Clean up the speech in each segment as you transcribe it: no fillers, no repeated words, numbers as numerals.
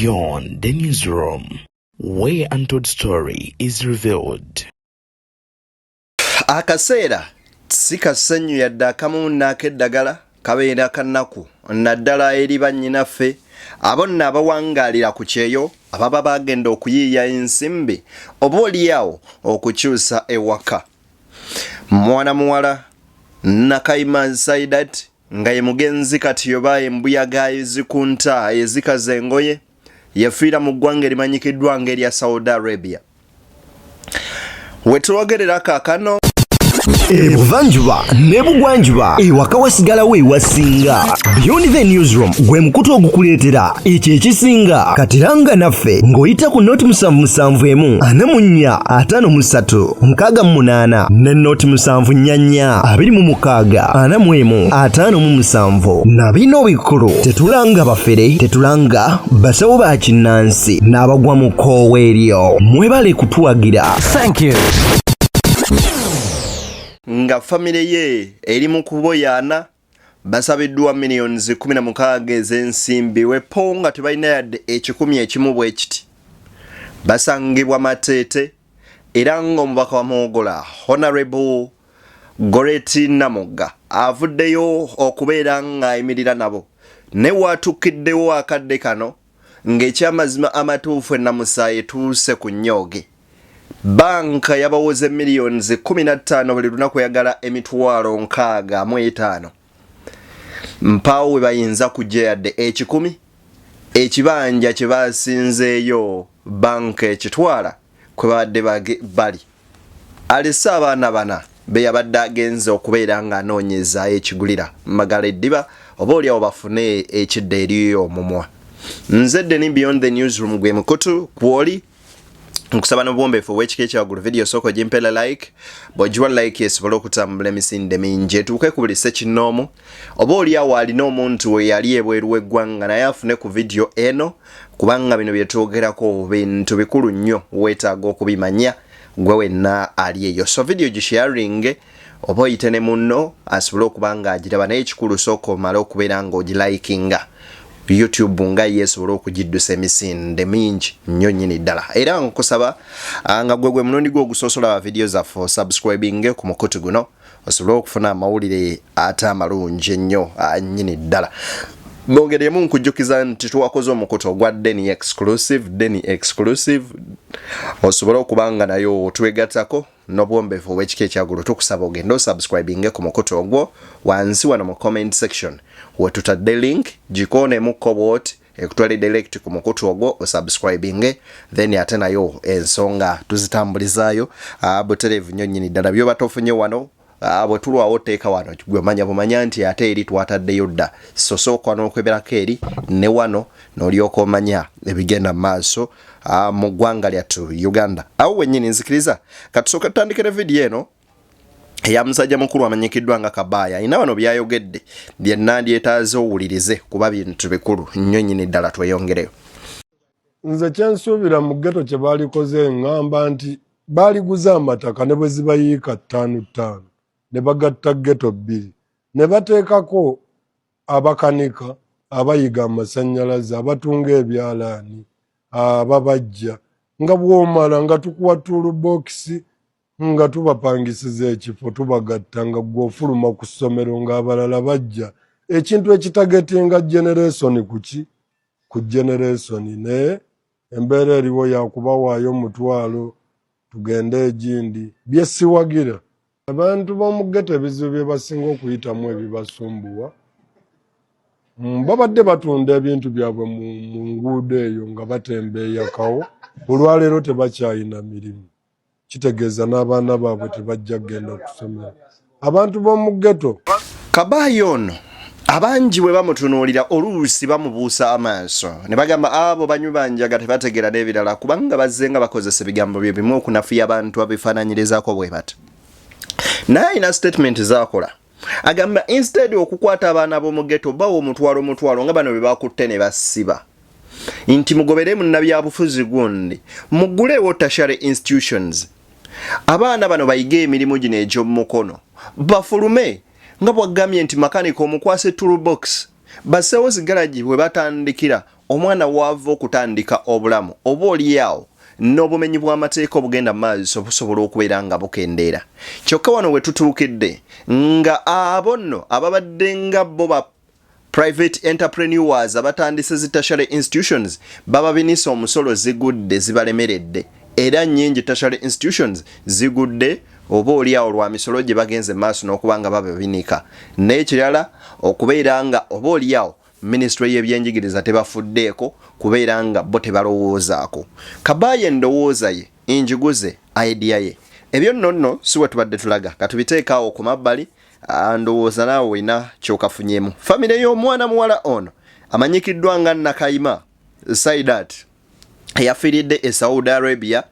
Beyond the newsroom, where untold story is revealed. Akaseera sikasenyu yadda akamu n'akeddagala kabeera kannaku naddala eri bannyinaffe abonna abawangalira ku kyeyo ababa bagenda okuyiiya ensimbi oba oliawo okukyusa ewaka. Mwana muwala NAKAIMA Saidat nga ye mugenzi kati yoba embuyaga ezikunta ezikaza engoye yafiira mu ggwanga erimanyikiddwa ng'erya Saudi Arabia. Wetwogerera kaakano Ebuvanjuba nebugwanjuba ewaka wasigalawo ewasinga. Beyond the newsroom gwe mukutu ogukuleetera ekyo ekisinga katiranga naffe ng'oyita ku noti 771 44 53 ne noti 744 26 45 na bino bikulu tetulanga bafere tetulanga basawo ba kinnansi n'abagwa mu koowa eryo mwebale kutuwagira. Thank you. Nga famile ye eri mu kuboyaana basabiddwa millions 16 ez'ensimbi wepo nga tebalina yadde ekikumi ekimu bwe kiti. Basangibwa Mateete era ng'omubaka wa Muwogola Honorable Hon Namugga avuddeyo okubeera ng'ayimirira nabo ne waatukiddewo akadde kano ng'ekyamazima amatuufu ennamusa etuuse ku nnyooge. Banka yabawoze millions 15 buli lunaku yagala emitwalo 65. Mpawo we bayinza kujja yadde ekikumi ekibanja kye basinzeeyo banka ekitwala kwe badde bali. Alese abaana bana be yabadde agenze okubeera ng'anoonyeza ekigulira magala eddiba oba oliawo bafune ekidde eriyo omumwa. Nzedde ni Beyond the newsroom gwe mukutu kwoli nkusaba n'obuwombeefu w'ekika ekyagulu video soko gimpela like bw'ogiwa like esobola okutambula emisinde mingi etuuke ku buli ssekinnoomu oba oliawo alina omuntu we yali ebweru w'eggwanga naye afune ku video eno kubanga bino bye twogerako bintu bikulu nnyo weetaaga okubimanya gwe wenna ali eyo. So video gisharinge oba oyite ne munno asobole okuba ng'agiraba naye ekikulu sooka omale okubeera ng'ogilikinga. YouTube nga yesobola okugiddusa emisinde mingi nnyo nnyini ddala. Era nkusaba nga gwe munondi gwo ogusoosola video zaffe subscribing ku mukutu guno osobole okufuna amawulire ate amalungi ennyo nnyini ddala. Mwongeremu nkujjukiza nti tuwakoze omukutu ogwa Deni exclusive osobola okuba nga nayo twegattako n'obuwombeefu obw'ekika ekyagulu tukusaba ogende osubscribing ku mukutu ogwo wansi wano mu comment section wetutadde link gikoonemu bw'oti ekutwale direct ku mukutu ogwo osubscribing then ate nayo ensonga tuzitambulizaayo butereevu nnyo nnyini ddala byoba tofunye wano bwe tulwawo teeka wano gwe bumanya nti ate eri twataddeyo dda so sooka n'okweberako eri ne wano n'olyoka omanya ebigenda mu maaso mu ggwanga lyattu Uganda. Awo wennyini nzikiriza katusooka tutandikira video eno eya musajja mukulu amanyikiddwa nga Kabaya. Ina wano byayogedde bye nandiyetaaze owulirize kuba bintu bikulu nnyo nnyini ddala tweyongereyo. Nze kyensuubira mu ghetto kye baalikoze ngamba nti baaliguza amataka ne bwe zibayiika 5 ne bagatta ghetto 2 ne bateekako abakanika abayiga amasannyalaze abatunga ebyalaani ababajja nga bw'omala nga tukuwa toolbox nga tubapangisiza ekifo tubagatta nga gw'ofuluma ku ssomero ng'abalala bajja ekintu ekitagetinga generation ku generation naye embeera eriwo yakubawaayo omutwalo tugende egindi byesiwagira. Abantu b'omu ghetto ebizibu bye basinga okuyitamu ebibasumbuwa babadde batunda ebintu byabwe mu nguudo eyo nga batembeeyakawo olwaleero tebakyayina mirimu kitegeeza n'abaana baabwe tebajja kgenda kusomera. Abantu b'omu ghetto Kabaya ono abangi bwe bamutunuulira oluusi bamubuusa amaaso ne bagamba abo banywi banjaga tebategeera n'ebirala kubanga bazze nga bakozesa ebigambo bye bimu okunafuya abantu abifaananyirizaako bwe bati. Naye alina statement z'akola agamba instead okukwata abaana b'omu ghetto bawo omutwalo nga bano bye bakutte ne basiba nti mugobere munnabyabufuzi gundi muguleewo tertiary institutions abaana bano bayige emirimu gino egy'omukono bafulume nga bwagambye nti makanika omukwase toolbox basewo zigalaji bwe batandikira omwana wava okutandika obulamu oba oliawo n'obumenyi bw'amateeka obugenda mu maaso busobola okubeera nga bukendeera. Kyokka wano we tutuukidde nga abo nno ababadde nga bo ba private entrepreneurs abatandise zi tertiary institutions baba binisa omusolo zigudde zibalemeredde, era nnyingi tertiary institutions zigudde oba oliawo lwa misolo gye bagenze maaso n'okuba nga babinika. Naye kirala okubeera nga oba oliawo Ministry y'ebyenjigiriza tebafuddeeko kubeera nga bo tebalowoozaako. Kabaye endowooza ye injiguze idea ye ebyo nno si we tubadde tulaga katubiteekaawo ku mabbali. Ndowooza naawe olina kyokafunyemu. Famire y'omwana muwala ono amanyikiddwa nga NAKAIMA Saidat eyafiiridde e Saudi Arabia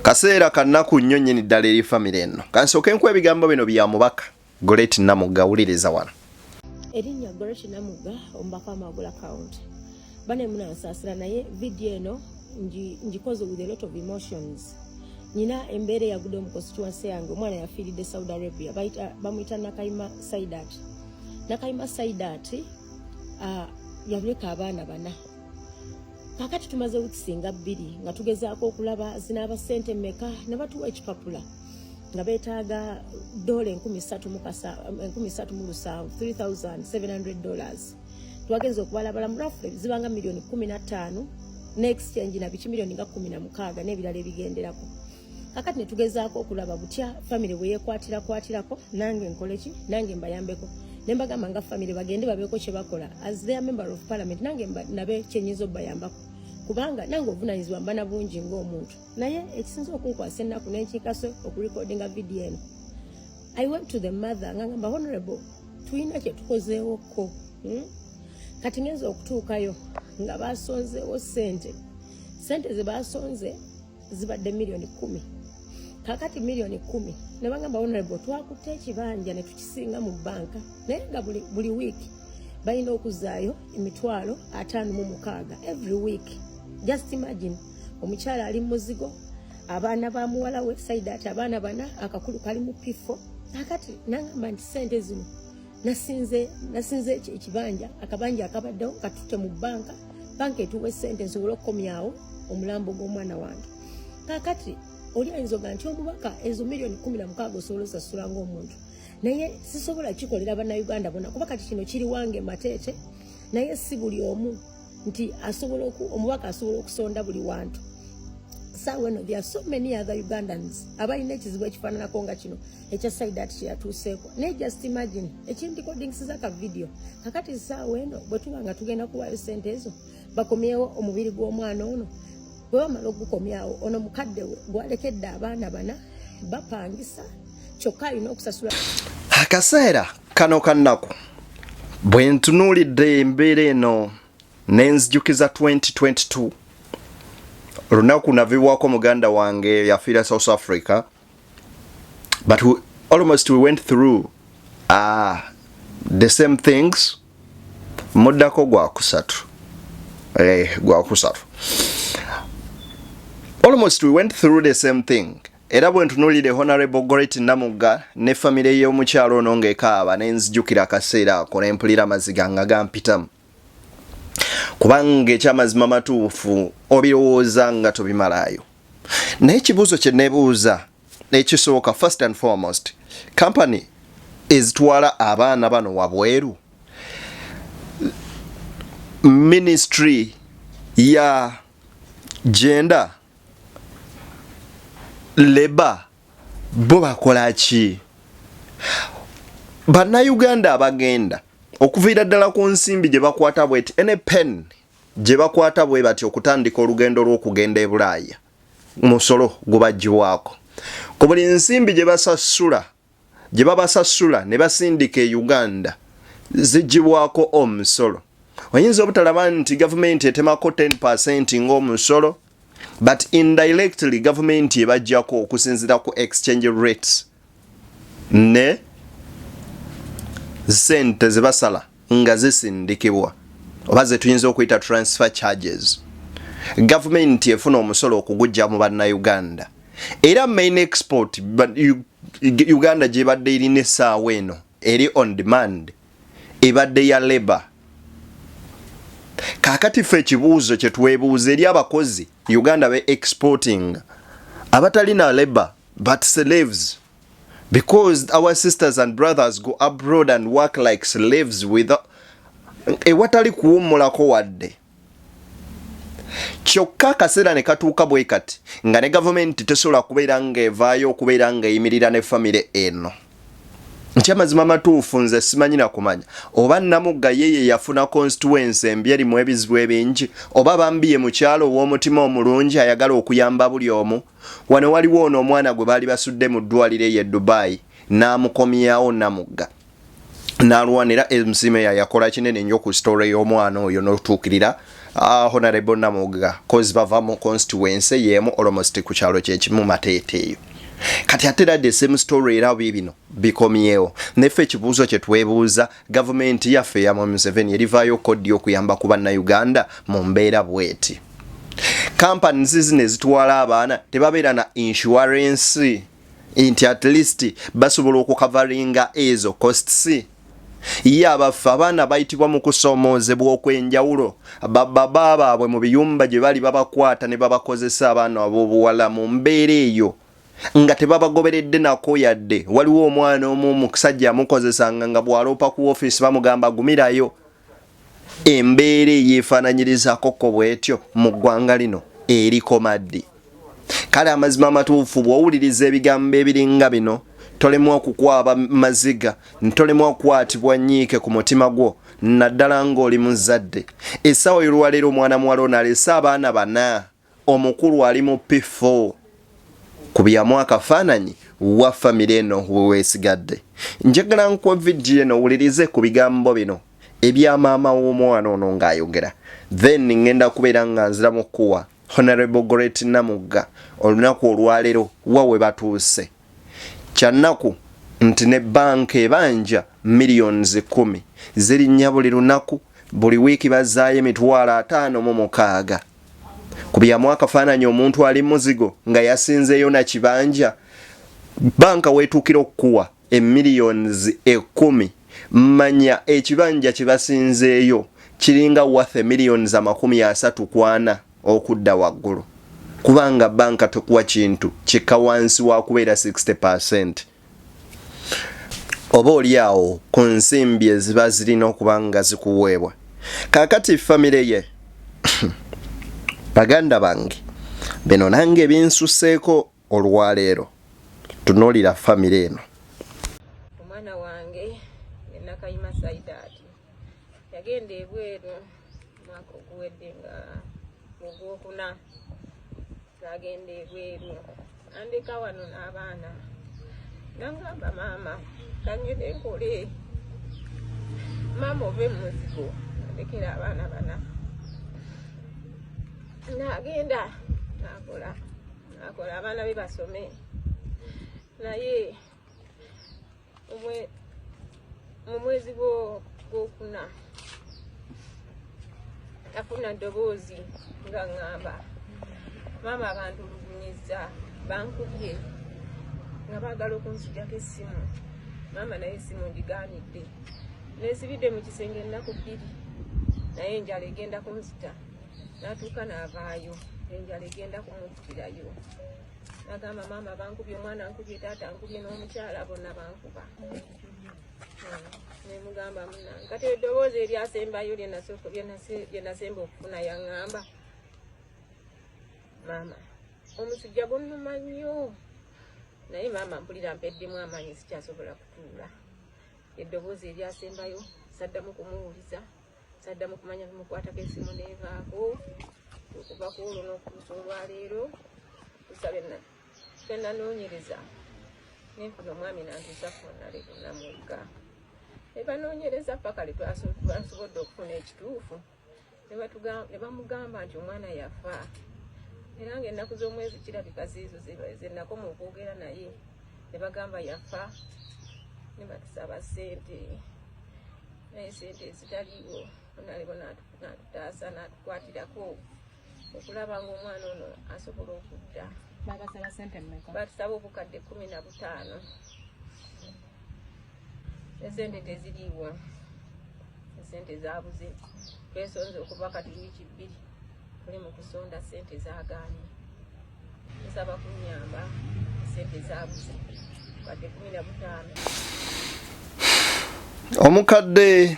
kaseera kannaku nnyo nnyini ddala eri famire eno. Kansooke nkuwa ebigambo bino bya mubaka Hon Namugga, wuliriza wano. Erinnya Hon Namugga omubaka w'Amagula County. Bane munansasira naye video eno ngikoze with a lot of emotions. Nina embeera yagudde mu constituency yange omwana yafiiridde Saudi Arabia bamuyita NAKAIMA Saidat. NAKAIMA Saidat yaleka abaana bana. Kakati tumaze weeksinga 2 nga tugezaako okulaba zinaaba ssente mmeka ne batuwa ekipapula nga beetaaga $3,700. Twagenze okubalabala mu rafule zibanga $15,000,000 n'exchange na biki $16,000 n'ebirala ebigenderako. Kakati ne tugezaako okulaba butya family bwe yeekwatirako nange nkoleki nange mbayambeko. Ne mbagamba nga family bagende babeeko kye bakola as their member of parliament nange nabe kyenyiza obbayambako. Kubanga nange obuvunanyizibwa mba na bungi ng'omuntu. Naye ekisinza okunkwasa ennaku n'enkiikaso okurecordinga video eno. I went to the mother ngamba honorable tulina kye tukozeewoko. Kati ngenza okutuukayo nga basonzeewo ssente ze basonze zibadde $10,000,000. Kakati $10,000,000 ne bagamba honorable twakutte ekibanja ne tukisinga mu banka naye nga buli wiiki balina okuzaayo $50,000 every week. Just imagine omukyala ali muzigo abaana ba muwala we Saidat abaana bana akakulu kali mu pifo. Kakati nangamba nti ssente zino nasinze ekibanja akabanja akabaddewo katutte mu banka etuwe ssente nsobole okukomyawo omulambo gw'omwana wange. Kakati oli ayinza nti omubaka ezo $16,000,000 osobola osasula ng'omuntu. Naye sisobola kikolera bannayuganda bonna kuba kati kino kiri wange mateete naye si buli omu nti omubaka asobola okusonda buli wantu. Saawa eno there are so many other Ugandans abalina ekizibu ekifaananako nga kino ekya Saidat kye yatuuseeko. Naye just imagine ekindikodingisiza ka video. Kakati saawa eno bwe tuba nga tugenda kuwaayo ssente ezo bakomyewo omubiri gw'omwana ono. Bwe bamala okugukomyawo ono mukadde we gwalekedde abaana bana bapangisa kyokka alina okusasula. Akaseera kano kannaku bwe ntunuulidde embeera eno nenzijjukiza 2022 lunaku naviibwako muganda wange yafiira South Africa, but we went through the same things muddako gwakusatu. Almost we went through the same thing. Era bwe ntunuulidde Honorable Hon Namugga ne famire y'omukyalo ono ng'ekaaba nenzijjukira akaseera ako ne mpulira amaziga nga gampitamu. Kubanga ekyamazima matuufu obirowooza nga tobimalaayo. Naye ekibuuzo kye neebuuza ekisooka, first and foremost, company ezitwala abaana bano wabweru. Ministry ya gender labor bo bakola ki? Bannayuganda abagenda okuviira ddala ku nsimbi gye bakwata bweti ene pen gye bakwata bwe bati okutandika olugendo lw'okugenda e Bulaaya musolo gubaggiwaako ku buli nsimbi gye babasasula ne basindika e Uganda ziggyibwako omusolo. Oyinza obutalaba nti gavumenti etemako 10% ng'omusolo, but indirectly government ebajjako okusinziira ku exchange rates ne sente zebasala nga zisindikibwa oba ze tuyinza okuyita transfer charges. Government efuna omusolo okugujja mu bannayuganda. Era main export Uganda gye badde erina essaawa eno eri on demand ebadde ya labor. Kakati ffe ekibuuzo kye twebuuza eri abakozi Uganda be exporting abatalina labor but slaves, because our sisters and brothers go abroad and work like slaves without ewatali kuwummulako wadde. Kyokka akaseera ne katuuka bwe kati nga ne gavumenti tesobola kubeera ng'evaayo okubeera ng'eyimirira ne famire eno. Nkyamazima matuufu nze simanyi na kumanya oba Namugga yeye yafuna constituency embi erimu ebizibu ebingi, oba bambiye mu kyalo ow'omutima omulungi ayagala okuyamba buli omu. Wano waliwo ono omwana gwe baali basudde mu ddwaliro ye Dubai n'amukomyawo Namugga n'alwanira MC Meya yakola kinene nnyo ku story y'omwana oyo n'otuukirira Honorable Namugga cause bava mu constituency yemu almost ku kyalo kyekimu Mateete eyo. Kati atera the same story era bibino bikomyewo. Neffe ekibuuzo kye twebuuza gavumenti yaffe ya Museveni erivaayo kodi okuyamba ku bannayuganda mu mbeera bweti. Companies zino ezitwala abaana tebabeera na insurance nti at least basobola okukavaringa ezo costs. Ye abaffe abaana bayitibwa mu kusomoozebwa okw'enjawulo baba baabwe mu biyumba gye bali babakwata ne babakozesa abaana ab'obuwala mu mbeera eyo nga tebabagoberedde nako yadde. Waliwo omwana omu musajja amukozesanga nga bw'aloopa ku office bamugamba gumirayo. Embeera yeefaananyirizaako ko bw'etyo mu ggwanga lino eriko maddi. Kale amazima amatuufu bw'owuliriza ebigambo ebiringa bino tolemwa okukwaba maziga, ntolemwa okukwatibwa nnyiike ku mutima gwo naddala ng'oli muzadde. Essaawa y'olwaleero omwana muwala ono alese abaana bana, omukulu ali mu P4. Kubyamu akafaananyi wa famire eno weesigadde. Njagala nkuwa vidiyo eno owulirize ku bigambo bino ebya maama w'omwana ono ng'ayogera. Then ngenda kubeera nga nziramu kuwa Honorable Great Namugga olunaku olwaleero wawe batuuse. Kyannaku nti ne banka ebanja millions 10 zirinnya buli lunaku, buli wiiki bazaayo $56,000. Kubyamu akafaananyi omuntu ali muzigo nga yasinzeeyo na kibanja, banka weetuukira okukuwa millions 10. Manya ekibanja kye basinzeeyo kiringa worth millions 30 okudda waggulu, kubanga banka tekuwa kintu kika wansi wa kubeera 60%. Oba oliawo ku nsimbi eziba zirina okuba nga zikuweebwa. Kaakati famire ye baganda bange bino nange binsuseeko olwaleero. Tunuulira famire eno. Omwana wange NAKAIMA Saidaati yagenda ebweru mwaka oguwedde nga ogwokuna, agenda ebweru andeka wano n'abaana nangamba maama kangende nkole, maama ove muzigo andekera abaana bana. Nagenda nakola abaana be basome, naye mu mwezi gwokuna afuna ddoboozi nga ngamba maama abantu lugunyiza bankubye nga baagala okunzijjako essimu. Maama naye essimu ndigaanidde, neesibidde mu kisenge ennaku 2, naye enjala egenda kunzita. Natuuka n'avaayo, enjala egenda kumutirayo. Nagamba maama bankubye, omwana ankubye, taata ankubye, n'omukyala bonna bankuba. Nemugamba munange kati eddoboozi eryasembayo lye nasemba okufuna yaŋŋamba, maama omusujja gunnuma nnyo, naye maama mpulira mpeddemu amaanyi sikyasobola kutuula. Eddoboozi eryasembayo saddamu kumuwuliza, saddamu kumanya bimukwatako essimu neevaako. Okuva ku olwo n'okutuusa olwaleero tusabe fenanoonyereza nenfuna omwami nantuusa Honorable Namugga. Ne banoonyereza paka le twasobodde okufuna ekituufu, ne bamugamba nti omwana yafa. Era ng'ennaku z'omwezi kirabika ziizo ze nakoma okwogera naye, ne bagamba yafa. Ne batusaba ssente, naye ssente ezitaliiwo. Honorable n'atutaasa n'atukwatirako okulaba ng'omwana ono asobola okudda. Babasaba ssente mmeka? Batusaba obukadde 15. Esente teziriiwo, sente zaabuze twesonze okuva kati wiiki 2 tuli mu kusonda sente zaagaanye nsaba kunyamba sente zaabuze kadde 15. Omukadde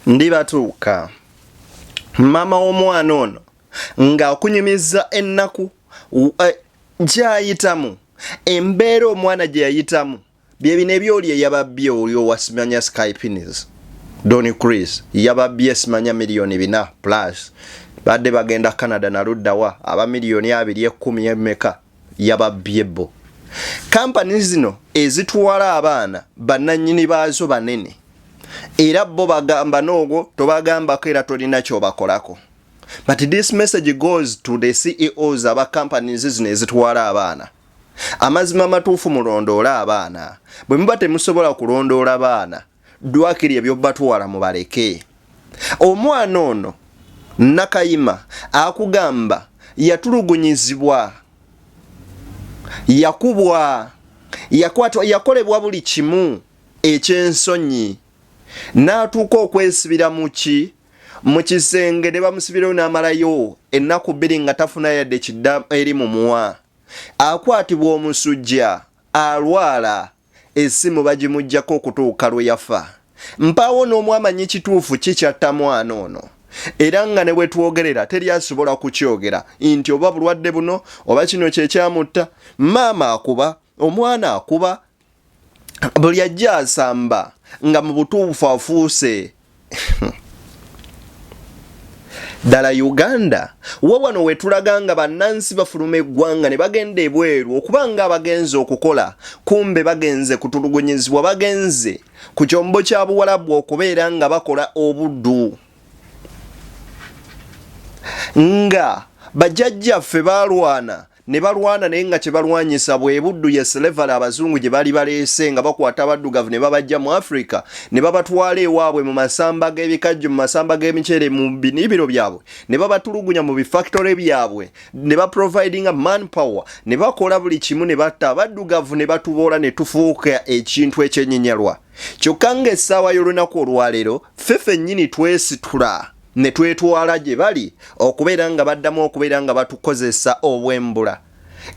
ndi batuuka mama w'omwana ono ng'akunyumiza ennaku gy'ayitamu embeera omwana gye yayitamu bye bino ebyoli yababbye oli owasimanya Skypinis Donny Chris yababbye simanya miliyoni 4 plus badde bagenda Canada na luddawa aba miliyoni 210 emeka yababbye bo. Kampani zino ezitwala abaana bannannyini baazo banene era bo bagamba n'ogwo tobagambako era tolina ky'obakolako. But this message goes to the CEOs aba companies zino ezitwala abaana. Amazima matuufu mulondoola abaana. Bwe muba temusobola kulondoola abaana, dwakiri ebyo batwala mubaleke. Omwana ono NAKAIMA akugamba yatulugunyizibwa, yakubwa, yakwatwa, yakolebwa buli kimu eky'ensonyi. N'atuuka okwesibira mu kisenge ne bamusibirayo n'amalayo ennaku 2 nga tafuna yadde kidda eri mu muwa. Akwatibwa omusujja, alwala, essimu bagimuggyako okutuuka lwe yafa. Mpaawo n'omwamanyi kituufu kikyatta mwana ono. Era nga ne bwe twogerera teri asobola kukyogera nti oba bulwadde buno oba kino kye kyamutta. Maama akuba, omwana akuba, buli ajja asamba nga mu butuufu afuuse. Dala Uganda wano wetulaga nga bannansi bafuluma eggwanga ne bagenda ebweru okubanga abagenze okukola kumbe bagenze kutulugunyizibwa, bagenze ku kyombo kya Buwarabu okubeera nga bakola obuddu. Nga bajjajjaffe balwana ne balwana naye nga kye balwanyisa bwe buddu ye slavery abazungu gye bali baleese nga bakwata abaddugavu ne babajja mu Africa ne babatwala ewaabwe mu masamba g'ebikajjo, mu masamba g'emiceere, mu binibiro byabwe ne babatulugunya mu bifactory byabwe ne baprovidinga manpower ne bakola buli kimu ne batta abaddugavu ne batuboola ne tufuuka ekintu ekyenyinyalwa. Kyokka ng'essaawa y'olunaku olwaleero ffe nnyini twesitula ne twetwala gye bali okubeera nga baddamu okubeera nga batukozesa obwembula.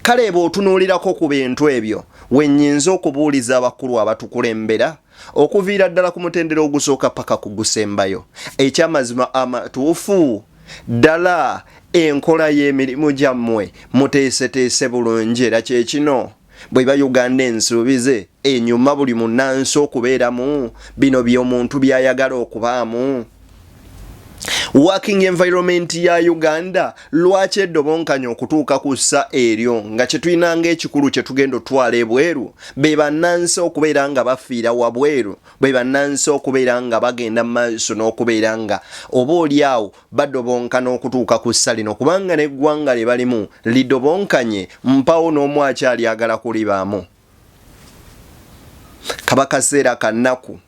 Kale bw'otunuulirako ku bintu ebyo wennyinza okubuuliza abakulu abatukulembera okuviira ddala ku mutendera ogusooka paka ku gusembayo. Ekyamazima amatuufu ddala enkola y'emirimu gyammwe muteeseteese bulungi era kye kino bwe ba Uganda ensuubize enyuma buli munnansi okubeeramu bino by'omuntu by'ayagala okubaamu. Working environment ya Uganda lwaki eddobonkanya okutuuka ku ssa eryo nga kye tulina ng'ekikulu kye tugenda otwala ebweru be bannansi okubeera nga bafiira wabweru, be bannansi okubeera nga bagenda mu maaso n'okubeera nga oba oliawo baddobonkana okutuuka ku ssa lino kubanga n'eggwanga lye balimu liddobonkanye mpawo n'omu akyali kulibaamu. Kaba kaseera kannaku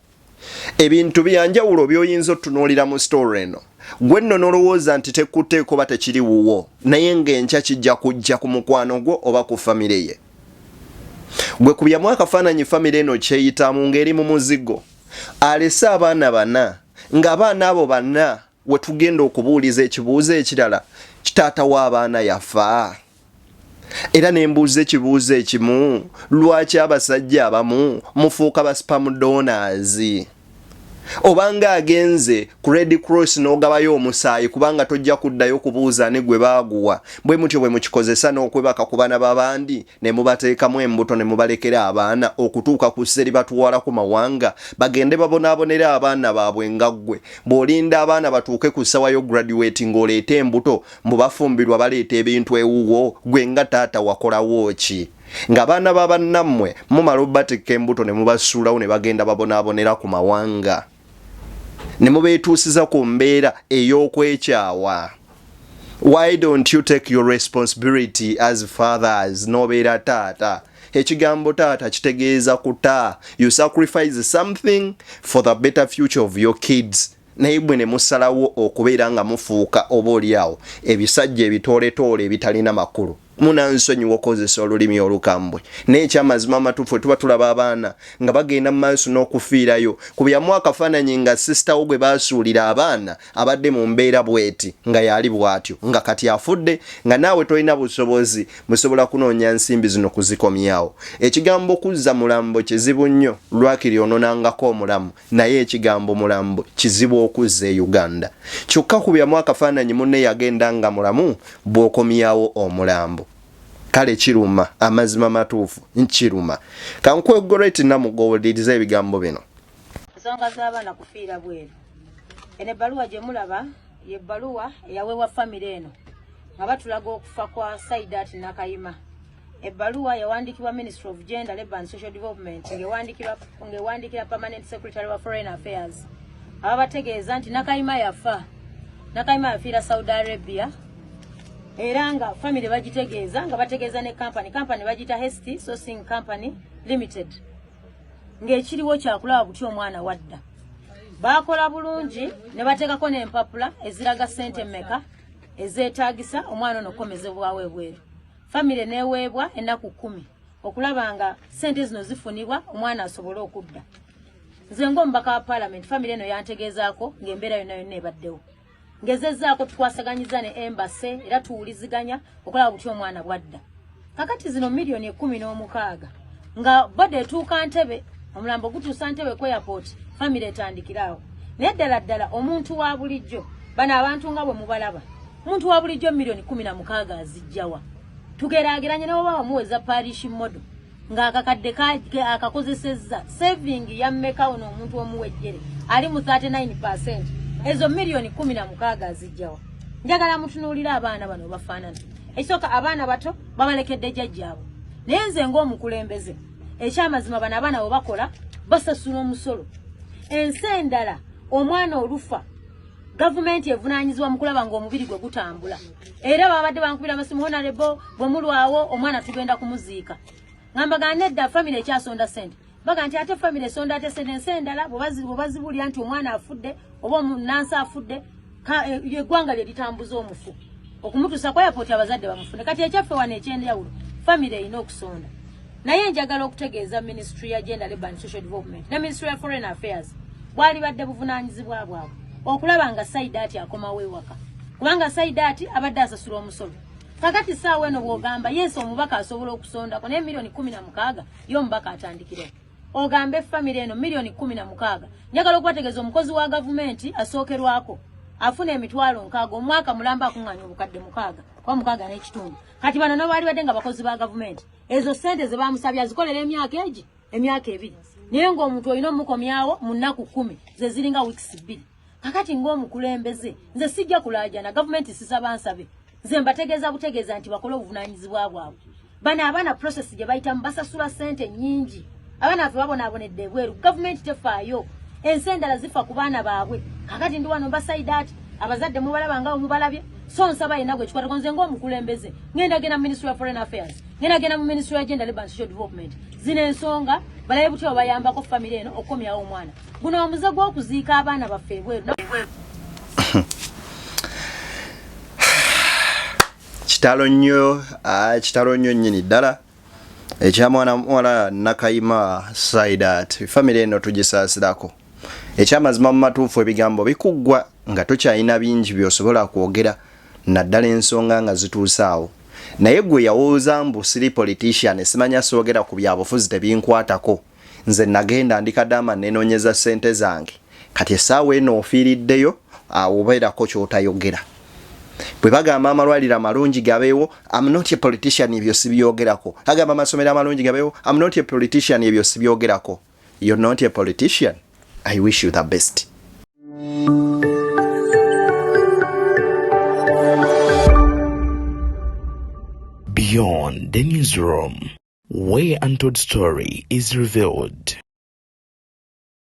ebintu byanjawulo by'oyinza otunuulira mu story eno. Gwe nno n'olowooza nti tekkuteeko ba tekiri wuwo naye ng'enkya kijja kujja ku mukwano gwo oba ku famire ye. Gwe kubyamu akafaananyi famire eno kyeyitamu ng'eri mu muzigo alese abaana 4 ng'abaana abo 4 we tugenda okubuuliza ekibuuzo ekirala kitaata w'abaana yafa. Era ne mbuuza ekibuuzo ekimu, lwaki abasajja abamu mufuuka ba spam donors? Obanga agenze ku Red Cross n'ogabayo omusaayi kubanga tojja kuddayo kubuuza ne gwe baaguwa. Bwe mutyo bwe mukikozesa n'okwebaka ku baana b'abandi ne mubateekamu embuto ne mubalekera abaana okutuuka ku sseri batuwala ku mawanga bagende babonaabonera abaana baabwe nga ggwe. Bw'olinda abaana batuuke ku ssawa yo graduate ng'oleeta embuto mubafumbirwa baleeta ebintu ewuwo, gwe nga taata wakolawo ki? Nga baana b'abannammwe mumala obbateeka embuto ne mubasuulawo ne bagenda babonaabonera ku mawanga ne mubeetuusiza ku mbeera ey'okwekyawa. Why don't you take your responsibility as fathers n'obeera taata? Ekigambo taata kitegeeza kuta. You sacrifice something for the better future of your kids. Naye bwe ne musalawo okubeera nga mufuuka oba oliawo ebisajja ebitooletoole ebitalina makulu. munansonyiwa okozesa olulimi olukambwe naye ekyamazima amatuufu tuba tulaba abaana nga bagenda mu maaso n'okufiirayo ku byamu akafaananyi nga sisita wo gwe baasuulira abaana abadde mu mbeera bweti nga yali bw'atyo nga kati afudde nga naawe tolina busobozi musobola kunoonya nsimbi zino kuzikomyawo. Ekigambo kuzza mulambo kizibu nnyo lwakiri ononangako omulamu naye ekigambo mulambo kizibu okuzza e Uganda. Kyokka ku byamu akafaananyi munne yagenda nga mulamu bw'okomyawo omulambo. Kale kiruma amazima matuufu nkiruma. Kankwegoleti namugowuliriza ebigambo bino. Ensonga z'abaana kufiira bweru. Eno ebbaluwa gye mulaba ye bbaluwa eyaweebwa famire eno nga batulaga okufa kwa Saidat NAKAIMA. Ebbaluwa yawandiikibwa Ministry of Gender, Labour and Social Development ng'ewandiikira Permanent Secretary wa Foreign Affairs. Ababategeeza nti NAKAIMA yafa. NAKAIMA yafiira Saudi Arabia. Era nga family bagitegeeza nga bategeeza ne company bagita Hesti Sourcing Company Limited. Ng'ekiriwo kyakulaba buti omwana wadda. Bakola bulungi ne bateekako n'empapula eziraga ssente mmeka ezeetaagisa omwana ono okomezebwawo ebweru. Family neeweebwa ennaku 10 okulaba nga ssente zino zifunibwa omwana asobole okudda. Nze ng'omubaka wa Parliament family eno yantegeezaako ng'embeera yonna yonna ebaddewo. Ngezezzaako tukwasaganyiza ne embassy era tuwuliziganya okulaba buti omwana bwadda. Kakati zino miliyoni 16 nga bode etuuka Ntebe omulambo gutuusa Ntebe ku airport family etandikirawo. Naye ddala omuntu wa bulijjo bano abantu nga bwe mubalaba omuntu wa bulijjo miliyoni 16 azijjawa. Tugeraageranye ne baba bamuweza parish model nga akakadde akakozesezza saving ya mmeka ono omuntu omuwejjere ali mu 39%. Ezo miliyoni 16 azijjawa. Njagala mutunuulira abaana bano bafaanana. Ekisooka abaana bato babalekedde jjajjaabo. Naye nze ng'omukulembeze ekyamazima bano abaana bo bakola basasula omusolo. Ensi endala omwana olufa gavumenti evunaanyizibwa mu kulaba ng'omubiri gwe gutambula. Era babadde bankubira amasimu honorable bwe mulwawo omwana tugenda kumuziika. Ngamba nedda family ekyasonda ssente. Baga nti ate family sonda ate sente ensi endala bwebazibulya nti omwana afudde oba omunansi afudde eggwanga lye litambuza omufu okumutuusa ku airport abazadde bamufune. Kati ekyaffe wano ekyenjawulo family erina okusonda. Naye njagala okutegeeza Ministry ya Gender, Labour and Social Development ne Ministry of Foreign Affairs bwali badde buvunaanyizibwa bwabwe okulaba nga Saidat akomawo ewaka kubanga Saidat abadde asasula omusolo. Kakati saawa eno bw'ogamba yes omubaka asobola okusondako naye miliyoni 16 yo omubaka atandikire. Ogambe family eno miliyoni 16. Njagala okubategeeza omukozi wa gavumenti asookerwako afuna emitwalo 6 omwaka mulamba akunganya obukadde 6 kwa 6 n'ekitundu. Kati bano no bali badde nga bakozi ba gavumenti ezo sente ze bamusabya zikolera emyaka 2 naye ng'omuntu olina omukomyawo mu nnaku 10 ze ziringa weeks 2. Kakati ng'omukulembeze nze sijja kulaajana gavumenti sisaba nsabe nze mbategeeza butegeeza nti bakole obuvunaanyizibwa bwabwe. Bano abaana process gye bayitamu basasula sente nnyingi. Abaana afe babonaabonedde ebweru gavumenti tefaayo ensi endala zifa ku baana baabwe. Kakati ndi wano Saidat abazadde mubalaba nga mubalabye so nsaba yenna gwe kikwatako nze ng'omukulembeze ngenda genda mu Ministry of Foreign Affairs ngenda genda mu Ministry of Gender, Labour and Social Development zino ensonga balabe butya bayambako family eno okukomyawo omwana guno omuze gw'okuziika abaana baffe ebweru. Kitalo nnyo nnyini ddala ekyamwana muwala NAKAIMA Saidat family eno tugisaasirako. Ekyamazima mu matuufu ebigambo bikuggwa nga tokyalina bingi by'osobola kwogera naddala ensonga nga zituusaawo. Naye gwe yawooza mbu siri politician simanya soogera ku byabufuzi tebinkwatako. Nze nagenda ndi Kadama nenoonyeza ssente zange. Kati essaawa eno ofiiriddeyo obeerako ky'otayogera. Bwe bagamba amalwaliro amalungi gabeewo I'm not a politician ebyo sibyogerako. Agamba amasomero amalungi gabeewo I'm not a politician ebyo sibyogerako. You're not a politician. I wish you the best. Beyond the newsroom, where untold story is revealed.